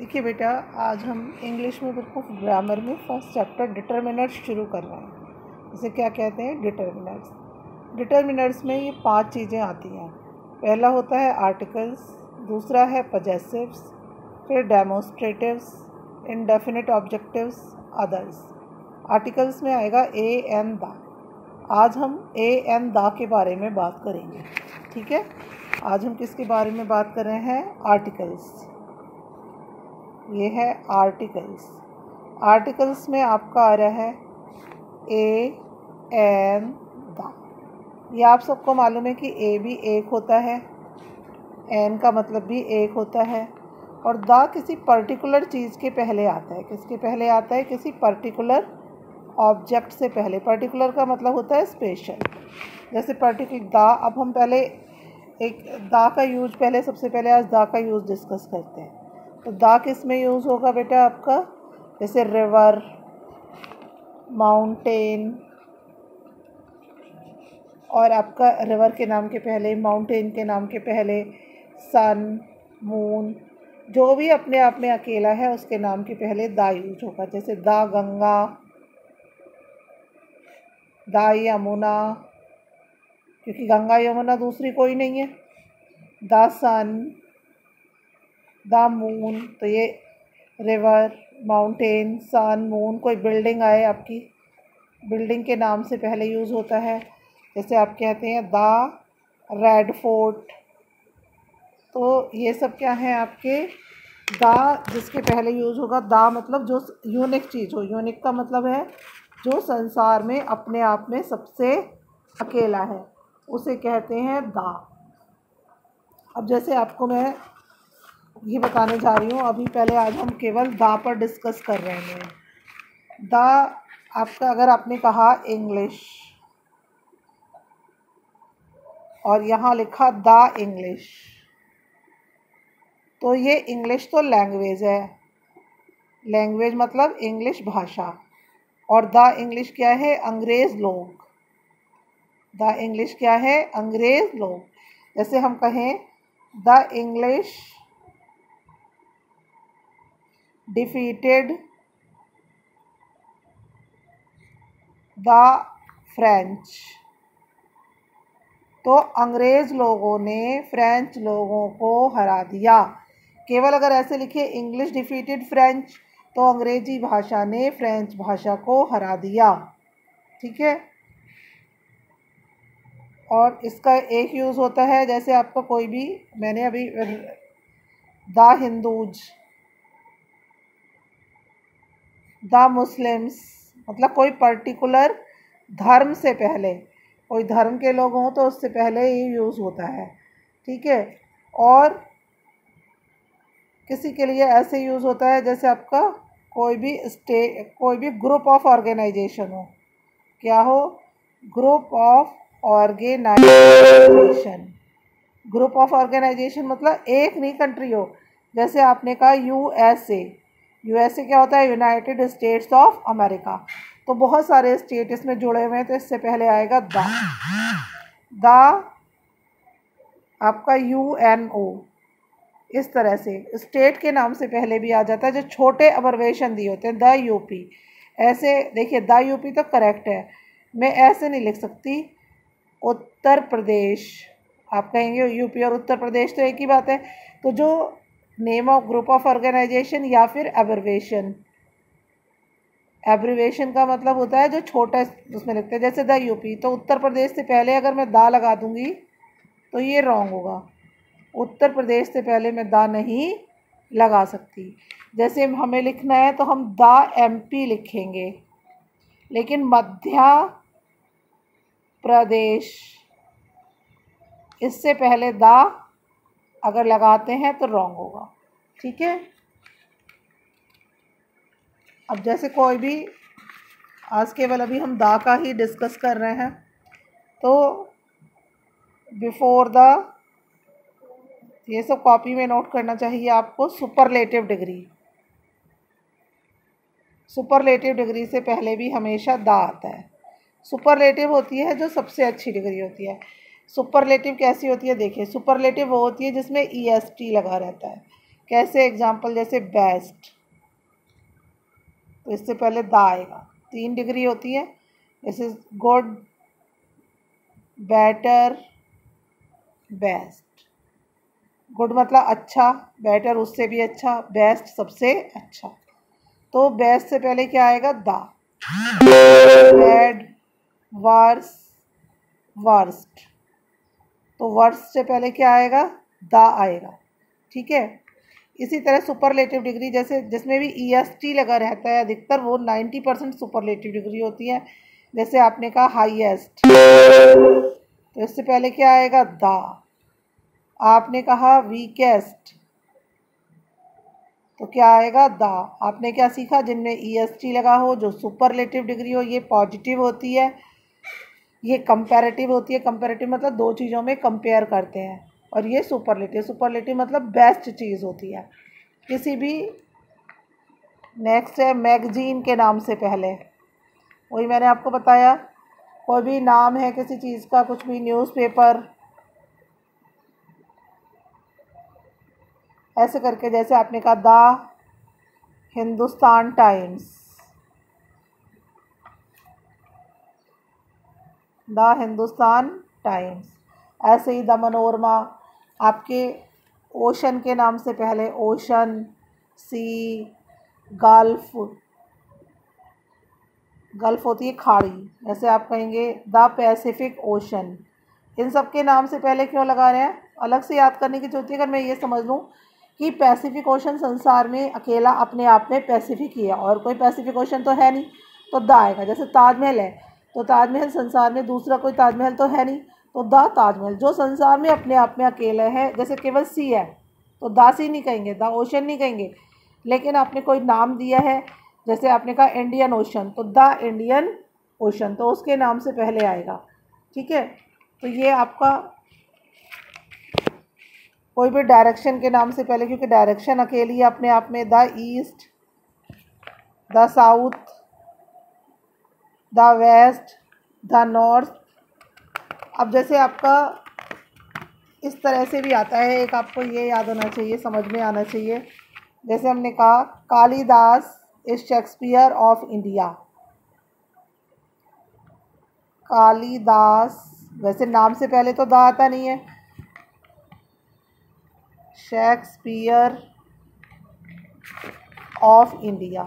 देखिए बेटा, आज हम इंग्लिश में बिल्कुल ग्रामर में फर्स्ट चैप्टर डिटर्मिनर्स शुरू कर रहे हैं। इसे क्या कहते हैं? डिटर्मिनर्स। डिटर्मिनर्स में ये 5 चीज़ें आती हैं। पहला होता है आर्टिकल्स, दूसरा है पजेसिव्स, फिर डेमोस्ट्रेटिव्स, इंडेफिनिट ऑब्जेक्टिव्स, अदर्स। आर्टिकल्स में आएगा ए एन द। आज हम ए एन द के बारे में बात करेंगे। ठीक है, आज हम किसके बारे में बात कर रहे हैं? आर्टिकल्स। ये है आर्टिकल्स। आर्टिकल्स में आपका आ रहा है ए एन द। ये आप सबको मालूम है कि ए भी एक होता है, एन का मतलब भी एक होता है, और द किसी पर्टिकुलर चीज़ के पहले आता है। किसके पहले आता है? किसी पर्टिकुलर ऑब्जेक्ट से पहले। पर्टिकुलर का मतलब होता है स्पेशल। जैसे पर्टिकुलर द, अब हम पहले एक द का यूज सबसे पहले आज द का यूज़ डिस्कस करते हैं। तो द किस में यूज़ होगा बेटा आपका? जैसे रिवर, माउंटेन, और आपका रिवर के नाम के पहले, माउंटेन के नाम के पहले सन, मून, जो भी अपने आप में अकेला है उसके नाम के पहले द यूज होगा। जैसे द गंगा, द यमुना, क्योंकि गंगा यमुना दूसरी कोई नहीं है। द सन, द मून, तो ये रिवर, माउंटेन, सन, मून, कोई बिल्डिंग आए आपकी, बिल्डिंग के नाम से पहले यूज़ होता है। जैसे आप कहते हैं द रेड फोर्ट। तो ये सब क्या है आपके? द जिसके पहले यूज़ होगा। द मतलब जो यूनिक चीज़ हो। यूनिक का मतलब है जो संसार में अपने आप में सबसे अकेला है, उसे कहते हैं द। अब जैसे आपको मैं ये बताने जा रही हूँ, अभी पहले आज हम केवल द पर डिस्कस कर रहे हैं। द आपका, अगर आपने कहा इंग्लिश और यहाँ लिखा द इंग्लिश, तो ये इंग्लिश तो लैंग्वेज है। लैंग्वेज मतलब इंग्लिश भाषा, और द इंग्लिश क्या है? अंग्रेज़ लोग। द इंग्लिश क्या है? अंग्रेज़ लोग। जैसे हम कहें the English defeated the French, तो अंग्रेज़ लोगों ने फ्रेंच लोगों को हरा दिया। केवल अगर ऐसे लिखे इंग्लिश डिफीटेड फ्रेंच, तो अंग्रेजी भाषा ने फ्रेंच भाषा को हरा दिया। ठीक है, और इसका एक यूज़ होता है, जैसे आपका कोई भी, मैंने अभी द हिंदूज, द मुस्लिम्स, मतलब कोई पर्टिकुलर धर्म से पहले, कोई धर्म के लोग हों तो उससे पहले ये यूज़ होता है। ठीक है, और किसी के लिए ऐसे यूज़ होता है जैसे आपका कोई भी ग्रुप ऑफ ऑर्गेनाइजेशन हो। क्या हो? Group of organization. Group of organization मतलब एक नहीं कंट्री हो। जैसे आपने कहा यूएसए। यूएसए क्या होता है? United states of America. तो बहुत सारे स्टेट इसमें जुड़े हुए हैं, तो इससे पहले आएगा द आपका यूएनओ। इस तरह से स्टेट के नाम से पहले भी आ जाता है, जो छोटे अब्रिविएशन दिए होते हैं। द यूपी, ऐसे देखिए, द यूपी तो करेक्ट है, मैं ऐसे नहीं लिख सकती उत्तर प्रदेश। आप कहेंगे यूपी और उत्तर प्रदेश तो एक ही बात है। तो जो name of group of organization या फिर एब्रिविएशन, एब्रिविएशन का मतलब होता है जो छोटा उसमें लिखते हैं। जैसे द यूपी, तो उत्तर प्रदेश से पहले अगर मैं द लगा दूंगी तो ये रॉन्ग होगा। उत्तर प्रदेश से पहले मैं द नहीं लगा सकती। जैसे हमें लिखना है तो हम द एमपी लिखेंगे, लेकिन मध्य प्रदेश, इससे पहले द अगर लगाते हैं तो रॉन्ग होगा। ठीक है, अब जैसे कोई भी, आज केवल अभी हम द का ही डिस्कस कर रहे हैं, तो बिफोर द, ये सब कॉपी में नोट करना चाहिए आपको। सुपरलेटिव डिग्री, सुपरलेटिव डिग्री से पहले भी हमेशा द आता है। सुपरलेटिव होती है जो सबसे अच्छी डिग्री होती है। सुपरलेटिव कैसी होती है? देखिए, सुपरलेटिव वो होती है जिसमें EST लगा रहता है। कैसे? एग्जाम्पल जैसे बेस्ट, तो इससे पहले दा आएगा। 3 डिग्री होती है, जैसे गुड, बेटर, बेस्ट। गुड मतलब अच्छा, बेटर उससे भी अच्छा, बेस्ट सबसे अच्छा। तो बेस्ट से पहले क्या आएगा? दा। बैड, वर्स, वर्स्ट, तो वर्स्ट से पहले क्या आएगा? दा आएगा। ठीक है। इसी तरह सुपरलेटिव डिग्री, जैसे जिसमें भी EST लगा रहता है अधिकतर, वो 90% सुपरलेटिव डिग्री होती है। जैसे आपने कहा हाईएस्ट, तो इससे पहले क्या आएगा? दा। आपने कहा वीकेस्ट, तो क्या आएगा? दा। आपने क्या सीखा? जिनमें EST लगा हो, जो सुपरलेटिव डिग्री हो, ये पॉजिटिव होती है, ये कंपैरेटिव होती है। कंपैरेटिव मतलब दो चीज़ों में कंपेयर करते हैं, और ये सुपरलेटिव, सुपरलेटिव मतलब बेस्ट चीज़ होती है किसी भी। नेक्स्ट है मैगजीन के नाम से पहले, वही मैंने आपको बताया, कोई भी नाम है किसी चीज़ का, कुछ भी, न्यूज़पेपर, ऐसे करके। जैसे आपने कहा the Hindustan times, the Hindustan times. ऐसे ही द मनोरमा। आपके ओशन के नाम से पहले ओशन, सी, गल्फ, गल्फ होती है खाड़ी, जैसे आप कहेंगे द पैसिफिक ओशन। इन सब के नाम से पहले क्यों लगा रहे हैं? अलग से याद करने की जरूरत है। अगर मैं ये समझ लूँ कि पैसिफिक ओशन संसार में अकेला अपने आप में पैसिफिक ही है, और कोई पैसिफिक ओशन तो है नहीं, तो द आएगा। जैसे ताजमहल है, तो ताजमहल संसार में दूसरा कोई ताजमहल तो है नहीं, तो द ताजमहल, जो संसार में अपने आप में अकेला है। जैसे केवल सी है, तो द सी नहीं कहेंगे, द ओशन नहीं कहेंगे। लेकिन आपने कोई नाम दिया है, जैसे आपने कहा इंडियन ओशन, तो द इंडियन ओशन, तो उसके नाम से पहले आएगा। ठीक है। तो ये आपका कोई भी डायरेक्शन के नाम से पहले, क्योंकि डायरेक्शन अकेली है अपने आप में, the east, the south, the west, the north. अब जैसे आपका इस तरह से भी आता है, एक आपको ये याद होना चाहिए, समझ में आना चाहिए। जैसे हमने कहा Kalidas is Shakespeare of India. Kalidas, वैसे नाम से पहले तो द आता नहीं है। Shakespeare of India.